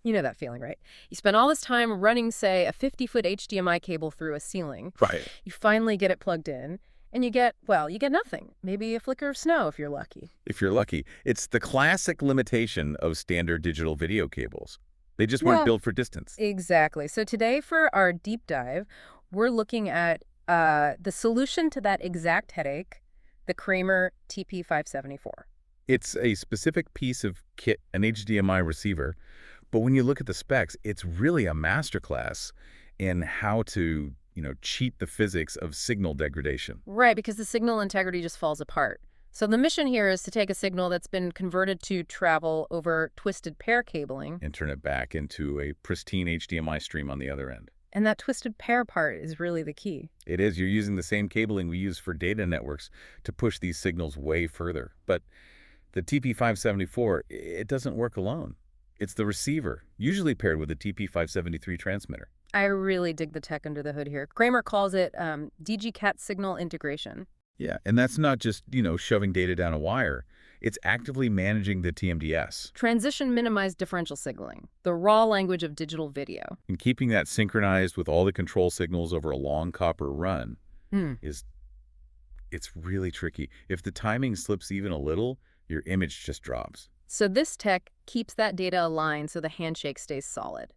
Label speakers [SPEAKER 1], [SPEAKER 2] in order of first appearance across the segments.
[SPEAKER 1] You know that feeling, right? You spend all this time running, say, a 50-foot HDMI cable through a ceiling.
[SPEAKER 2] Right.
[SPEAKER 1] You finally get it plugged in, and you get nothing. Maybe a flicker of snow if you're lucky.
[SPEAKER 2] If you're lucky. It's the classic limitation of standard digital video cables. They just weren't
[SPEAKER 1] Yeah,
[SPEAKER 2] built for distance.
[SPEAKER 1] exactly. So today for our deep dive, we're looking at the solution to that exact headache, the Kramer TP-574.
[SPEAKER 2] It's a specific piece of kit, an HDMI receiver, but when you look at the specs, it's really a masterclass in how to, cheat the physics of signal degradation.
[SPEAKER 1] Right, because the signal integrity just falls apart. So the mission here is to take a signal that's been converted to travel over twisted pair cabling.
[SPEAKER 2] And turn it back into a pristine HDMI stream on the other end.
[SPEAKER 1] And that twisted pair part is really the key.
[SPEAKER 2] It is. You're using the same cabling we use for data networks to push these signals way further. But the TP-574, it doesn't work alone. It's the receiver, usually paired with a TP-573 transmitter.
[SPEAKER 1] I really dig the tech under the hood here. Kramer calls it DGKat signal integration.
[SPEAKER 2] Yeah, and that's not just, shoving data down a wire. It's actively managing the TMDS.
[SPEAKER 1] Transition minimized differential signaling, the raw language of digital video.
[SPEAKER 2] And keeping that synchronized with all the control signals over a long copper run it's really tricky. If the timing slips even a little, your image just drops.
[SPEAKER 1] So this tech keeps that data aligned so the handshake stays solid.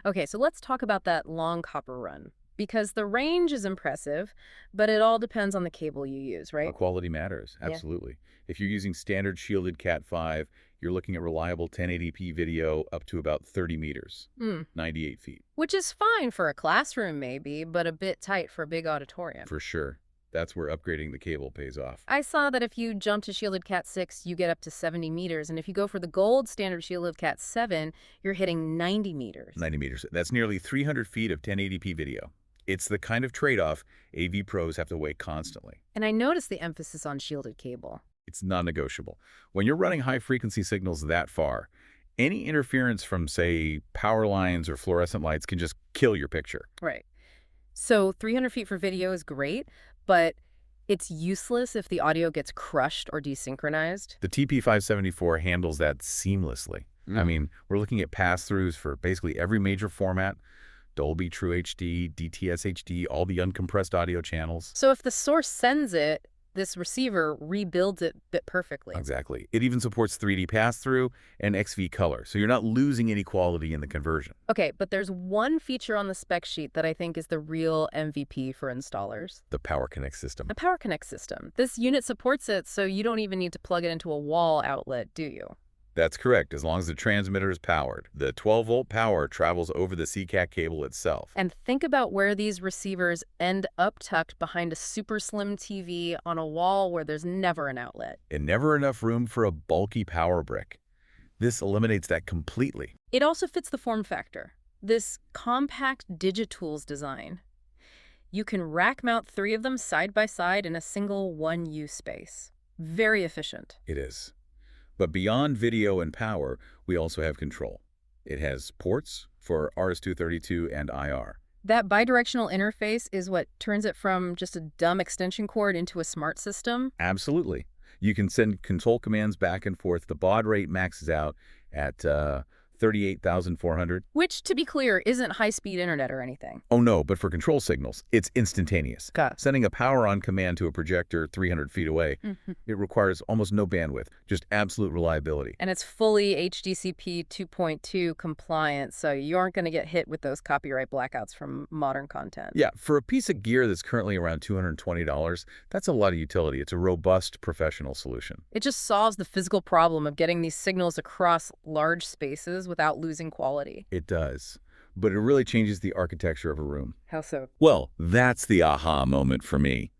[SPEAKER 1] Okay, so let's talk about that long copper run. Because the range is impressive, but it all depends on the cable you use, right?
[SPEAKER 2] Quality matters, absolutely. Yeah. If you're using standard shielded Cat5, you're looking at reliable 1080p video up to about 30 meters, 98 feet.
[SPEAKER 1] Which is fine for a classroom maybe, but a bit tight for a big auditorium.
[SPEAKER 2] For sure. That's where upgrading the cable pays off.
[SPEAKER 1] I saw that if you jump to shielded Cat 6, you get up to 70 meters. And if you go for the gold standard shielded Cat 7, you're hitting 90 meters.
[SPEAKER 2] 90 meters. That's nearly 300 feet of 1080p video. It's the kind of trade-off AV pros have to weigh constantly.
[SPEAKER 1] And I noticed the emphasis on shielded cable.
[SPEAKER 2] It's non-negotiable. When you're running high-frequency signals that far, any interference from, say, power lines or fluorescent lights can just kill your picture.
[SPEAKER 1] Right. So 300 feet for video is great, but it's useless if the audio gets crushed or desynchronized.
[SPEAKER 2] The TP-574 handles that seamlessly. I mean, we're looking at pass-throughs for basically every major format. Dolby True HD, DTS HD, all the uncompressed audio channels.
[SPEAKER 1] So if the source sends it, this receiver rebuilds it bit perfectly.
[SPEAKER 2] Exactly. It even supports 3D pass-through and XV color, so you're not losing any quality in the conversion.
[SPEAKER 1] Okay, but there's one feature on the spec sheet that I think is the real MVP for installers.
[SPEAKER 2] The Power Connect system.
[SPEAKER 1] The Power Connect system. This unit supports it, so you don't even need to plug it into a wall outlet, do you?
[SPEAKER 2] That's correct, as long as the transmitter is powered. The 12-volt power travels over the CCAT cable itself.
[SPEAKER 1] And think about where these receivers end up tucked behind a super slim TV on a wall where there's never an outlet.
[SPEAKER 2] And never enough room for a bulky power brick. This eliminates that completely.
[SPEAKER 1] It also fits the form factor. This compact Digitools design. You can rack mount 3 of them side by side in a single one-use space. Very efficient.
[SPEAKER 2] It is. But beyond video and power, we also have control. It has ports for RS-232 and IR.
[SPEAKER 1] That bidirectional interface is what turns it from just a dumb extension cord into a smart system?
[SPEAKER 2] Absolutely. You can send control commands back and forth. The baud rate maxes out at 38,400.
[SPEAKER 1] Which, to be clear, isn't high-speed internet or anything.
[SPEAKER 2] Oh no, but for control signals, it's instantaneous. Sending a power-on command to a projector 300 feet away, it requires almost no bandwidth, just absolute reliability.
[SPEAKER 1] And it's fully HDCP 2.2 compliant, so you aren't going to get hit with those copyright blackouts from modern content.
[SPEAKER 2] Yeah, for a piece of gear that's currently around $220, that's a lot of utility. It's a robust, professional solution.
[SPEAKER 1] It just solves the physical problem of getting these signals across large spaces without losing quality.
[SPEAKER 2] It does. But it really changes the architecture of a room.
[SPEAKER 1] How so?
[SPEAKER 2] Well, that's the aha moment for me.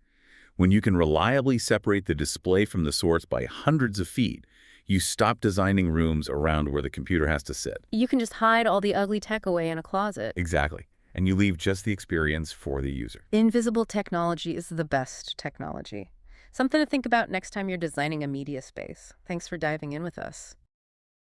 [SPEAKER 2] When you can reliably separate the display from the source by hundreds of feet, you stop designing rooms around where the computer has to sit.
[SPEAKER 1] You can just hide all the ugly tech away in a closet.
[SPEAKER 2] Exactly. And you leave just the experience for the user.
[SPEAKER 1] Invisible technology is the best technology. Something to think about next time you're designing a media space. Thanks for diving in with us.